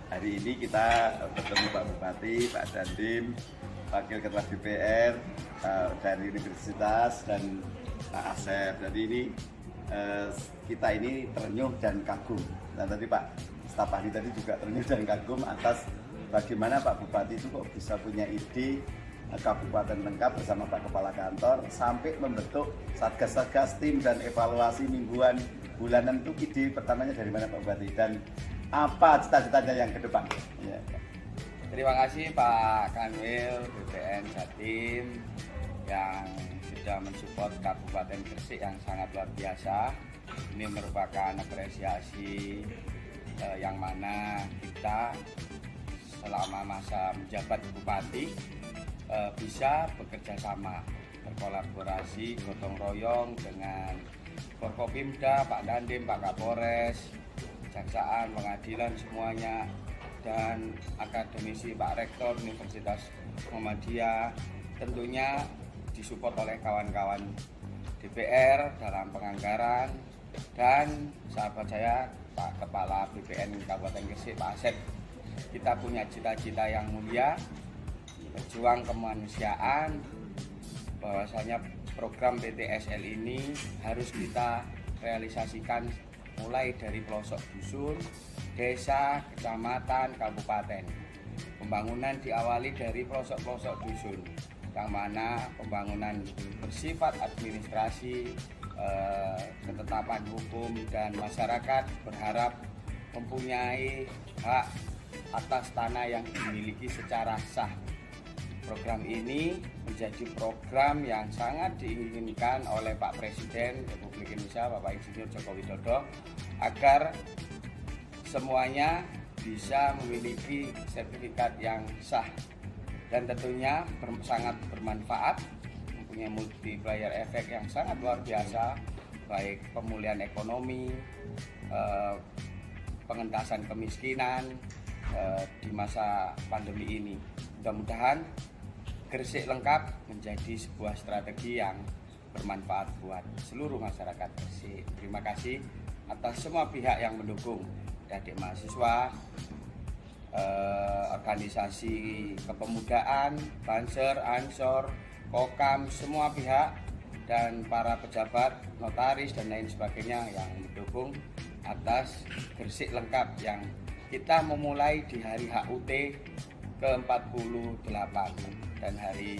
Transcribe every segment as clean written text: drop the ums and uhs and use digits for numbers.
hari ini kita bertemu Pak Bupati, Pak Dandim, Wakil Ketua DPR dari Universitas dan Pak Asep. Jadi ini kita ini terenyuh dan kagum. Dan tadi Pak staf ahli tadi juga terenyuh dan kagum atas bagaimana Pak Bupati itu kok bisa punya ide kabupaten lengkap bersama Pak Kepala Kantor sampai membentuk satgas-satgas tim dan evaluasi mingguan bulanan. Itu ide pertamanya dari mana Pak Bupati dan apa cita-citanya yang ke depan? Ya. Terima kasih Pak Kanwil BPN Jatim yang sudah mensupport Kabupaten Gresik yang sangat luar biasa. Ini merupakan apresiasi yang mana kita selama masa menjabat Bupati bisa bekerja sama, berkolaborasi, gotong royong dengan Forkopimda, Pak Dandim, Pak Kapolres, Kejaksaan, Pengadilan semuanya, dan akademisi Pak Rektor Universitas Muhammadiyah, tentunya disupport oleh kawan-kawan DPR dalam penganggaran, dan sahabat saya Pak Kepala BPN Kabupaten Gresik Pak Asep. Kita punya cita-cita yang mulia, berjuang kemanusiaan, bahwasanya program PTSL ini harus kita realisasikan mulai dari pelosok dusun, desa, kecamatan, kabupaten. Pembangunan diawali dari pelosok-pelosok dusun, yang mana pembangunan bersifat administrasi, ketetapan hukum, dan masyarakat berharap mempunyai hak atas tanah yang dimiliki secara sah. Program ini menjadi program yang sangat diinginkan oleh Pak Presiden Republik Indonesia, Bapak Insinyur Joko Widodo, agar semuanya bisa memiliki sertifikat yang sah dan tentunya sangat bermanfaat, mempunyai multiplier efek yang sangat luar biasa, baik pemulihan ekonomi, pengentasan kemiskinan di masa pandemi ini. Mudah-mudahan Gresik lengkap menjadi sebuah strategi yang bermanfaat buat seluruh masyarakat Gresik. Terima kasih atas semua pihak yang mendukung, adik mahasiswa, organisasi kepemudaan, Banser, Ansor, Kokam, semua pihak, dan para pejabat, notaris, dan lain sebagainya yang mendukung atas Gresik lengkap yang kita memulai di hari HUT ke-48 dan hari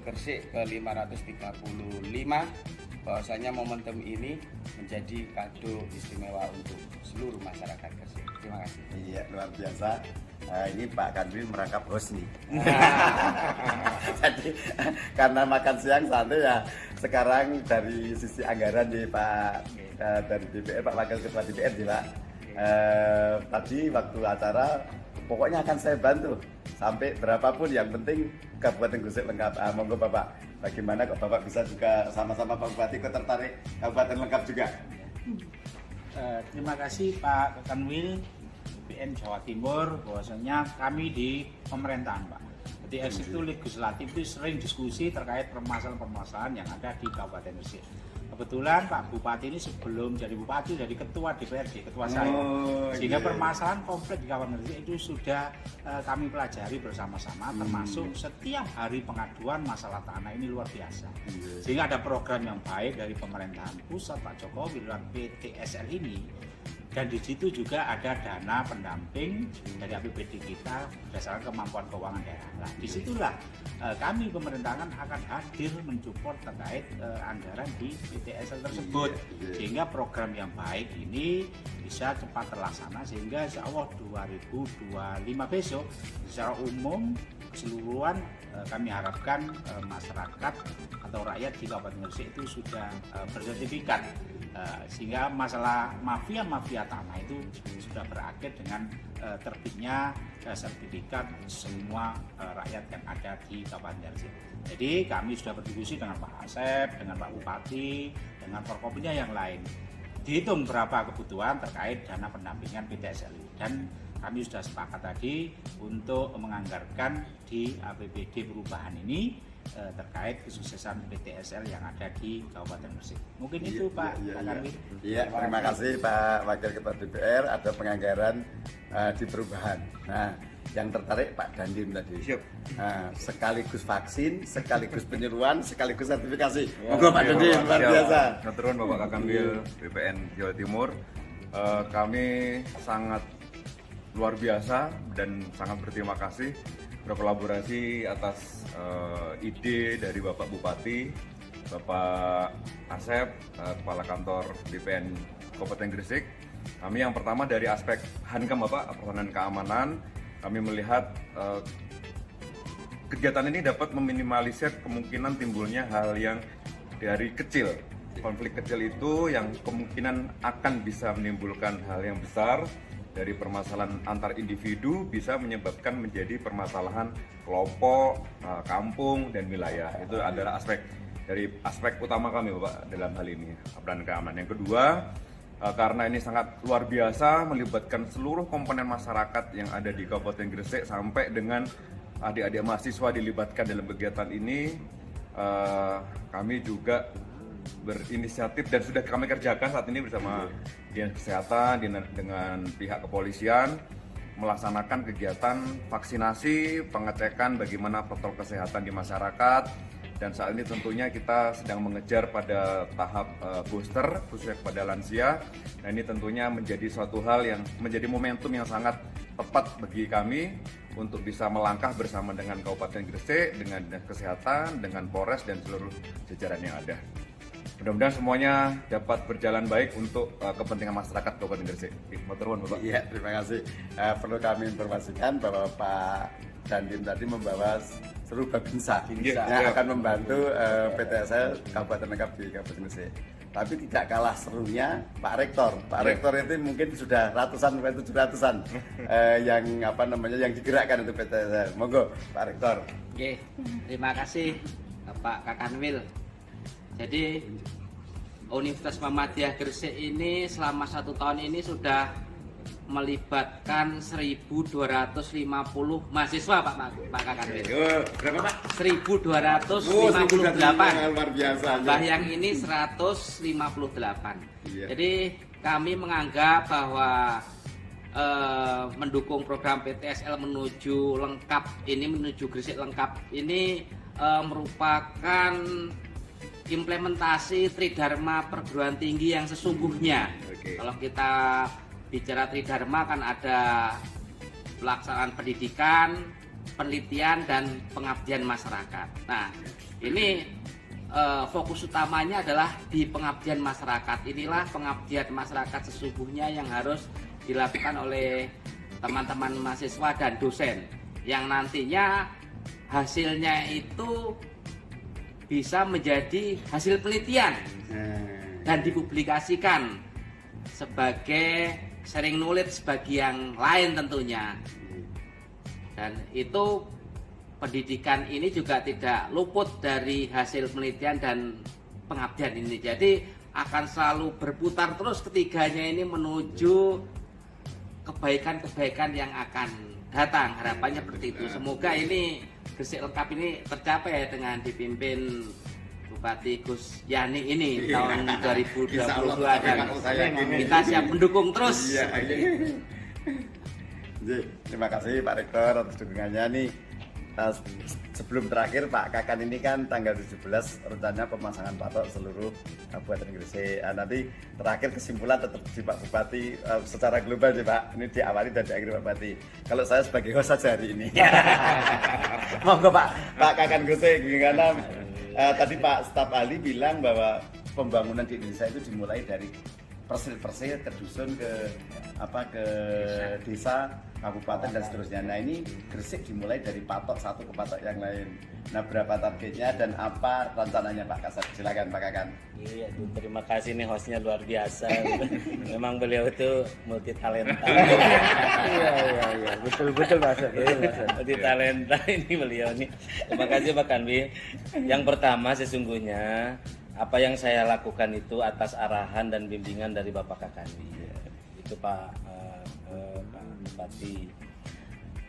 Gresik ke-535, bahwasanya momentum ini menjadi kado istimewa untuk seluruh masyarakat Gresik. Terima kasih. Iya, luar biasa. Ini Pak Kanwil merangkap host nih. Jadi karena makan siang santai ya, sekarang dari sisi anggaran nih Pak dari DPR, Pak Wakil Ketua DPR nih Pak. Tadi waktu acara pokoknya akan saya bantu sampai berapapun, yang penting Kabupaten Gresik lengkap. Monggo Bapak, bagaimana kok Bapak bisa juga sama-sama Pak Bupati kok tertarik Kabupaten lengkap juga? Terima kasih Pak Kanwil BPN Jawa Timur, bahwasanya kami di pemerintahan Pak. Jadi eksekutif legislatif itu sering diskusi terkait permasalahan-permasalahan yang ada di Kabupaten Gresik. Kebetulan Pak Bupati ini sebelum jadi Bupati jadi Ketua DPRD, Ketua saya. Sehingga permasalahan konflik di Kabupaten Gresik itu sudah kami pelajari bersama-sama, termasuk setiap hari pengaduan masalah tanah ini luar biasa. Sehingga ada program yang baik dari pemerintahan pusat Pak Jokowi lewat PTSL ini. Dan di situ juga ada dana pendamping dari APBD kita berdasarkan kemampuan keuangan daerah. Nah, disitulah kami pemerintahan akan hadir mensupport terkait anggaran di PTSL tersebut, sehingga program yang baik ini bisa cepat terlaksana, sehingga insya Allah 2025 besok secara umum keseluruhan kami harapkan masyarakat atau rakyat di Kabupaten Gresik itu sudah bersertifikat, sehingga masalah mafia tanah itu sudah berakhir dengan terbitnya sertifikat semua rakyat yang ada di Kabupaten Gresik. Jadi kami sudah berdiskusi dengan Pak Asep, dengan Pak Bupati, dengan Forkopimda yang lain. Dihitung berapa kebutuhan terkait dana pendampingan PTSL, dan kami sudah sepakat tadi untuk menganggarkan di APBD perubahan ini terkait kesuksesan PTSL yang ada di Kabupaten Gresik. Mungkin itu Pak Kanwil. Iya, terima kasih Pak Wakil Ketua DPR, ada penganggaran di perubahan. Nah, yang tertarik Pak Dandim tadi. Siap. Nah, sekaligus vaksin, sekaligus penyuluhan, sekaligus sertifikasi. Monggo Pak Dandim, luar biasa. Keturun Bapak Kakanwil BPN Jawa Timur. Kami sangat luar biasa dan sangat berterima kasih berkolaborasi atas ide dari Bapak Bupati, Bapak Asep, Kepala Kantor BPN Kabupaten Gresik. Kami yang pertama dari aspek Hankam Bapak, pertahanan keamanan, kami melihat kegiatan ini dapat meminimalisir kemungkinan timbulnya hal yang dari kecil. Konflik kecil itu yang kemungkinan akan bisa menimbulkan hal yang besar, dari permasalahan antar individu bisa menyebabkan menjadi permasalahan kelompok, kampung, dan wilayah. Itu adalah aspek utama kami Bapak dalam hal ini, pertahanan keamanan. Yang kedua, karena ini sangat luar biasa melibatkan seluruh komponen masyarakat yang ada di Kabupaten Gresik sampai dengan adik-adik mahasiswa dilibatkan dalam kegiatan ini, kami juga berinisiatif dan sudah kami kerjakan saat ini bersama Dinas Kesehatan dengan pihak kepolisian melaksanakan kegiatan vaksinasi, pengecekan bagaimana protokol kesehatan di masyarakat, dan saat ini tentunya kita sedang mengejar pada tahap booster khususnya kepada lansia. Nah, ini tentunya menjadi suatu hal yang menjadi momentum yang sangat tepat bagi kami untuk bisa melangkah bersama dengan Kabupaten Gresik, dengan Dinas Kesehatan, dengan Polres dan seluruh jajaran yang ada. Mudah-mudahan semuanya dapat berjalan baik untuk kepentingan masyarakat Kabupaten Gresik. Matur nuwun Bapak. Iya, terima kasih. Perlu kami informasikan bahwa Pak Dandim tadi membawa seluruh babinsa yang akan membantu PTSL Kabupaten Lengkap di Kabupaten Gresik. Tapi tidak kalah serunya Pak Rektor. Pak Rektor itu mungkin sudah ratusan sampai 700-an yang digerakkan untuk PTSL. Monggo Pak Rektor. Oke, terima kasih Pak Kakanwil. Jadi Universitas Muhammadiyah Gresik ini selama 1 tahun ini sudah melibatkan 1.250 mahasiswa Pak Kakanwil. Berapa Pak? 1.258. Luar biasa. Tambah yang ini 158. Iya. Jadi kami menganggap bahwa mendukung program PTSL menuju Gresik lengkap ini merupakan implementasi Tridharma perguruan tinggi yang sesungguhnya. Kalau kita bicara Tridharma kan ada pelaksanaan pendidikan, penelitian, dan pengabdian masyarakat. Nah, ini fokus utamanya adalah di pengabdian masyarakat. Inilah pengabdian masyarakat sesungguhnya yang harus dilakukan oleh teman-teman mahasiswa dan dosen, yang nantinya hasilnya itu bisa menjadi hasil penelitian dan dipublikasikan sebagai sharing knowledge bagi yang lain tentunya. Dan itu pendidikan ini juga tidak luput dari hasil penelitian dan pengabdian ini. Jadi akan selalu berputar terus ketiganya ini menuju kebaikan-kebaikan yang akan datang. Harapannya seperti itu. Semoga ini Gresik lengkap ini tercapai dengan dipimpin Bupati Gus Yani ini tahun 2022, dan kita siap mendukung terus. Terima kasih Pak Rektor atas dukungannya nih. Sebelum terakhir Pak Kakan ini kan tanggal 17 rencananya pemasangan patok seluruh Kabupaten Gresik. Nanti terakhir kesimpulan tetap di Pak Bupati secara global sih Pak. Ini diawali dan diakhiri Pak Bupati. Kalau saya sebagai host saja hari ini. Monggo Pak Kakan Gresik karena tadi Pak staf ahli bilang bahwa pembangunan di Indonesia itu dimulai dari persil-persil ke dusun ke desa, kabupaten dan seterusnya. Nah, ini Gresik dimulai dari patok satu ke patok yang lain. Nah, berapa targetnya dan apa rencananya Pak Kasat? Silakan Pak Kakan. Iya, terima kasih nih hostnya luar biasa. Memang beliau itu multi talenta. Iya, betul Mas. Multi talenta ini beliau nih. Terima kasih Pak Kanwil. Yang pertama sesungguhnya apa yang saya lakukan itu atas arahan dan bimbingan dari Bapak Kakanwil. Itu Pak Bupati.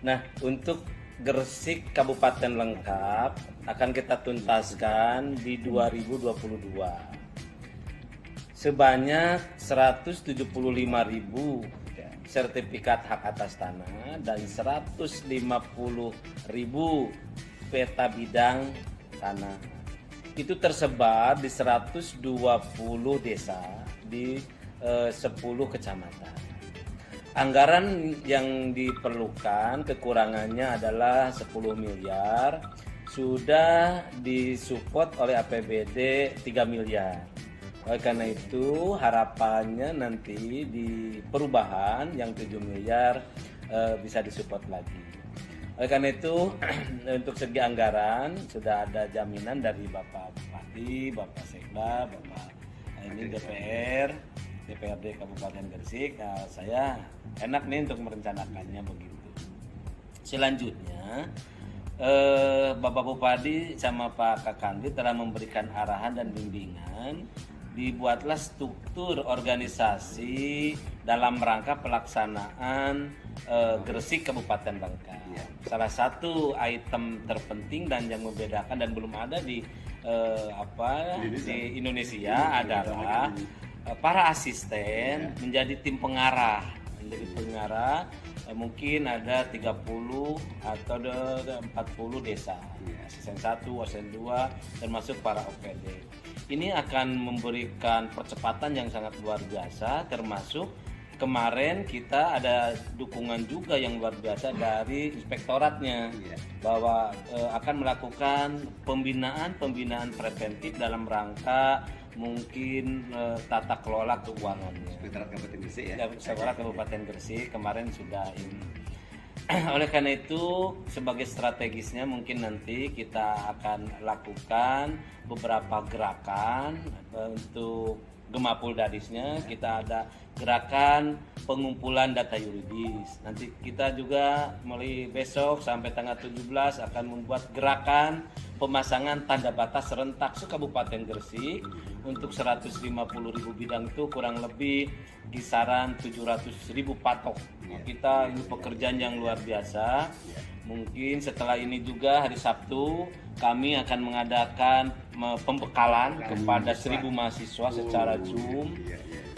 Nah, untuk Gresik Kabupaten lengkap, akan kita tuntaskan di 2022. Sebanyak 175.000 sertifikat hak atas tanah dan 150.000 peta bidang tanah. Itu tersebar di 120 desa di 10 kecamatan. Anggaran yang diperlukan kekurangannya adalah 10 miliar, sudah disupport oleh APBD 3 miliar. Oleh karena itu harapannya nanti di perubahan yang 7 miliar bisa disupport lagi. Oleh karena itu untuk segi anggaran sudah ada jaminan dari Bapak Bupati, Bapak Sekda, Bapak ini DPRD Kabupaten Gresik. Nah, saya enak nih untuk merencanakannya begitu. Selanjutnya Bapak Bupati sama Pak Kakanwil telah memberikan arahan dan bimbingan. Dibuatlah struktur organisasi dalam rangka pelaksanaan Gresik Kabupaten Bangka. Salah satu item terpenting dan yang membedakan dan belum ada di di Indonesia adalah para asisten menjadi tim pengarah. Mungkin ada 30 atau 40 desa. Asisten 1, asisten 2 termasuk para OPD. Ini akan memberikan percepatan yang sangat luar biasa, termasuk kemarin kita ada dukungan juga yang luar biasa dari inspektoratnya bahwa akan melakukan pembinaan preventif dalam rangka mungkin tata kelola keuangannya. Inspektorat Kabupaten Gresik ya. Inspektorat Kabupaten Gresik kemarin sudah ini. Oleh karena itu sebagai strategisnya mungkin nanti kita akan lakukan beberapa gerakan untuk Gemapul Dadisnya. Kita ada gerakan pengumpulan data yuridis. Nanti kita juga mulai besok sampai tanggal 17 akan membuat gerakan pemasangan tanda batas serentak se-Kabupaten Gresik untuk 150.000 bidang, itu kurang lebih kisaran 700.000 patok. Kita ini pekerjaan yang luar biasa. Mungkin setelah ini juga hari Sabtu kami akan mengadakan pembekalan kepada 1.000 mahasiswa secara Zoom.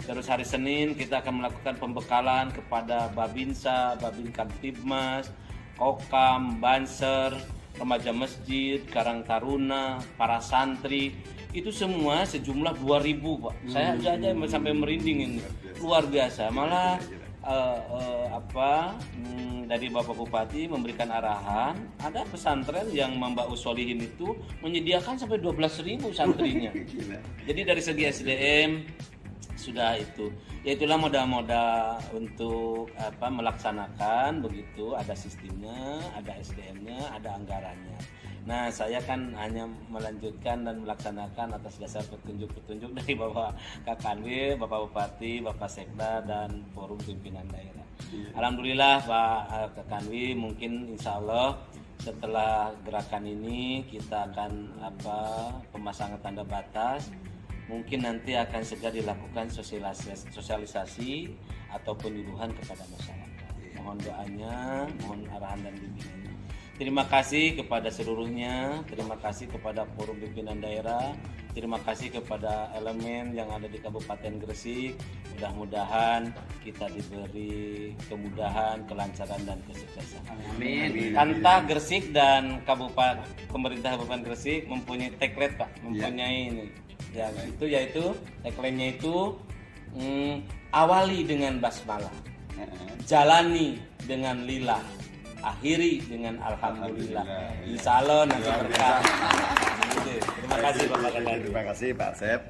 Terus hari Senin kita akan melakukan pembekalan kepada Babinsa, Babin Kamtibmas, Kokam, Banser, remaja masjid, Karang Taruna, para santri. Itu semua sejumlah 2.000 Pak. Saya aja sampai merinding ini. Luar biasa. Malah dari Bapak Bupati memberikan arahan, ada pesantren yang Mbak Usolihin itu menyediakan sampai 12.000 santrinya. Jadi dari segi SDM sudah itu, yaitulah moda-moda untuk melaksanakan begitu, ada sistemnya, ada SDM-nya, ada anggarannya. Nah, saya kan hanya melanjutkan dan melaksanakan atas dasar petunjuk-petunjuk dari Bapak Kakanwil, Bapak Bupati, Bapak Sekda, dan Forum Pimpinan Daerah. Alhamdulillah Pak Kakanwil, mungkin insya Allah setelah gerakan ini kita akan pemasangan tanda batas. Mungkin nanti akan segera dilakukan sosialisasi atau penyuluhan kepada masyarakat. Mohon doanya, mohon arahan dan bimbingannya. Terima kasih kepada seluruhnya, terima kasih kepada Forum Pimpinan Daerah, terima kasih kepada elemen yang ada di Kabupaten Gresik. Mudah-mudahan kita diberi kemudahan, kelancaran, dan kesuksesan. Amin. Kanta Gresik dan pemerintah Kabupaten Gresik mempunyai tagline Pak, mempunyai ini. Ya, itu yaitu tagline-nya itu awali dengan basmalah, jalani dengan lillah, akhiri dengan alhamdulillah. Insya Allah nanti berkah. Terima kasih Bapak Kakanwil. Terima kasih Pak Asep.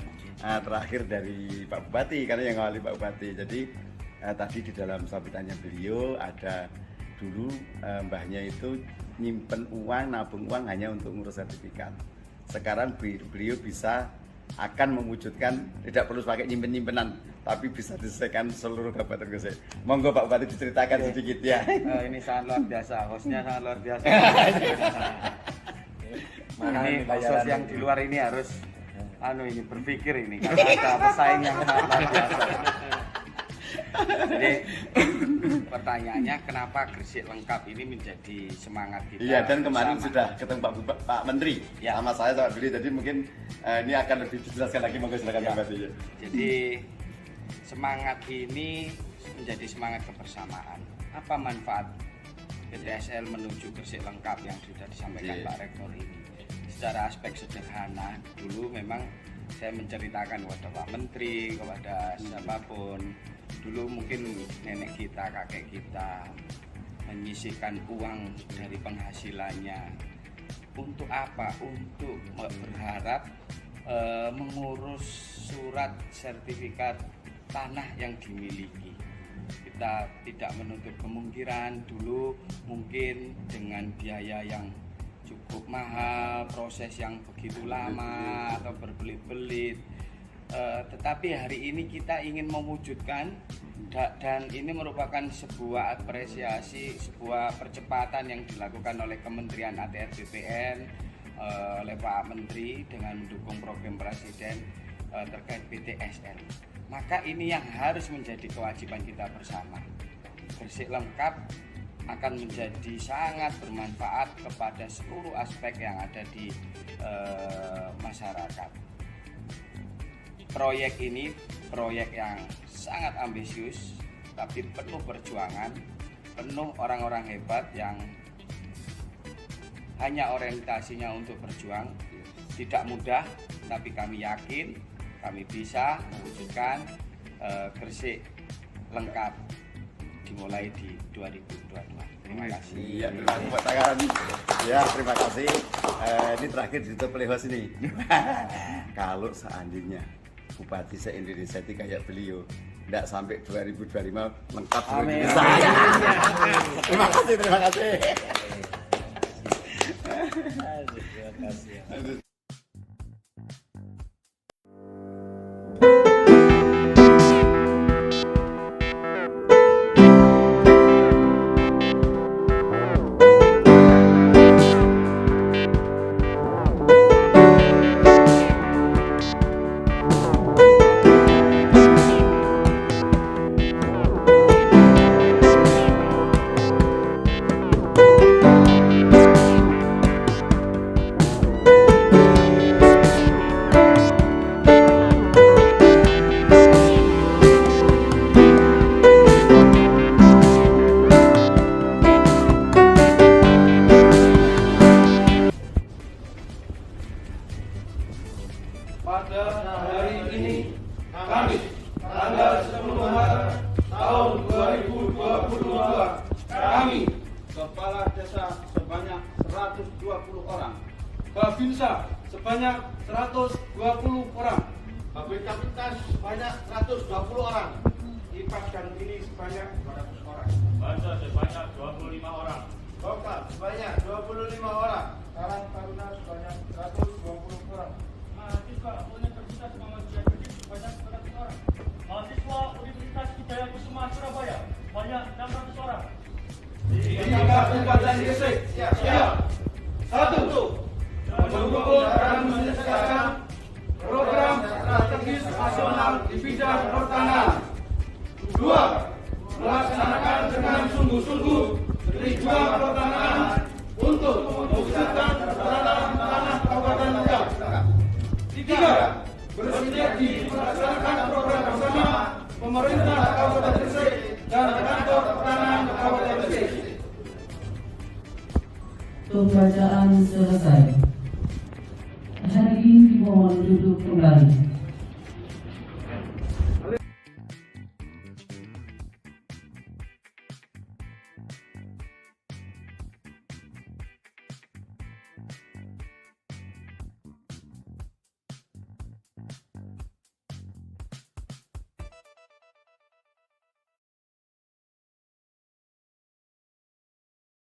Terakhir dari Pak Bupati, karena yang awali Pak Bupati. Jadi tadi di dalam sambutannya beliau ada dulu mbahnya itu nyimpen uang, nabung uang hanya untuk ngurus sertifikat. Sekarang beliau akan mewujudkan tidak perlu pakai nyimpen-nyimpenan, tapi bisa diselesaikan seluruh Kabupaten Gresik. Monggo Pak Bupati diceritakan sedikit ya. Ini sangat luar biasa, hostnya sangat luar biasa. Ini host yang di luar ini harus berpikir ini karena ada pesaing yang sangat luar biasa. Jadi pertanyaannya kenapa Gresik Lengkap ini menjadi semangat kita? Iya, dan kemarin bersama? sudah ketemu Pak Menteri Ya. sama saya sama beliau, jadi mungkin ini akan lebih dijelaskan lagi, monggo silakan Ya. Pak Bati. Jadi semangat ini menjadi semangat kebersamaan. Apa manfaat PTSL menuju Gresik Lengkap yang sudah disampaikan Iya. Pak Rektor ini? Secara aspek sederhana, dulu memang saya menceritakan kepada Pak Menteri, kepada siapapun, dulu mungkin nenek kita, kakek kita menyisihkan uang dari penghasilannya untuk apa? Untuk berharap mengurus surat sertifikat tanah yang dimiliki. Kita tidak menutup kemungkinan dulu mungkin dengan biaya yang cukup mahal, proses yang begitu lama atau berbelit-belit. Tetapi hari ini kita ingin mewujudkan dan ini merupakan sebuah apresiasi, sebuah percepatan yang dilakukan oleh Kementerian ATR BPN oleh Pak Menteri dengan mendukung program Presiden terkait PTSL. Maka ini yang harus menjadi kewajiban kita bersama. Gresik Lengkap akan menjadi sangat bermanfaat kepada seluruh aspek yang ada di masyarakat. Proyek ini proyek yang sangat ambisius, tapi penuh perjuangan, penuh orang-orang hebat yang hanya orientasinya untuk berjuang. Tidak mudah, tapi kami yakin kami bisa mewujudkan Gresik Lengkap dimulai di 2022. Terima kasih. Iya, terima kasih Pak Tangan. Ya, terima kasih. Ini terakhir ditutup oleh host ini. Kalau seandainya Bupati se-Indonesia itu kayak beliau, tidak sampai 2025 lengkap seluruh Amin. Indonesia. Terima kasih, terima kasih. Aduh, terima kasih. Pada hari ini, Kamis, tanggal 10 Maret tahun 2022, kami, Kepala Desa sebanyak 120 orang, Babinsa sebanyak 120 orang, Kapasitas sebanyak 120 orang, IPAS dan ini sebanyak 200 orang, Bansa sebanyak 25 orang, Lokal sebanyak 25 orang, Karang Taruna sebanyak 120 orang. Mahasiswa Universitas Muhammadiyah Gresik sebanyak 100 orang. Mahasiswa Universitas Hidayah Kusuma Surabaya sebanyak 600 orang. Di Kabupaten Gresik siap. 1. Mendukung dan menyelesaikan program strategis nasional di bidang pertanahan. 2. Melaksanakan dengan sungguh-sungguh tujuan pertanahan untuk mewujudkan pertanahan tanah Kabupaten Lengkap. 3. Bersinergi melaksanakan program bersama pemerintah Kabupaten Gresik dan kantor pertanahan Kabupaten Gresik. Pembacaan selesai. Hari ini dimohon duduk kembali.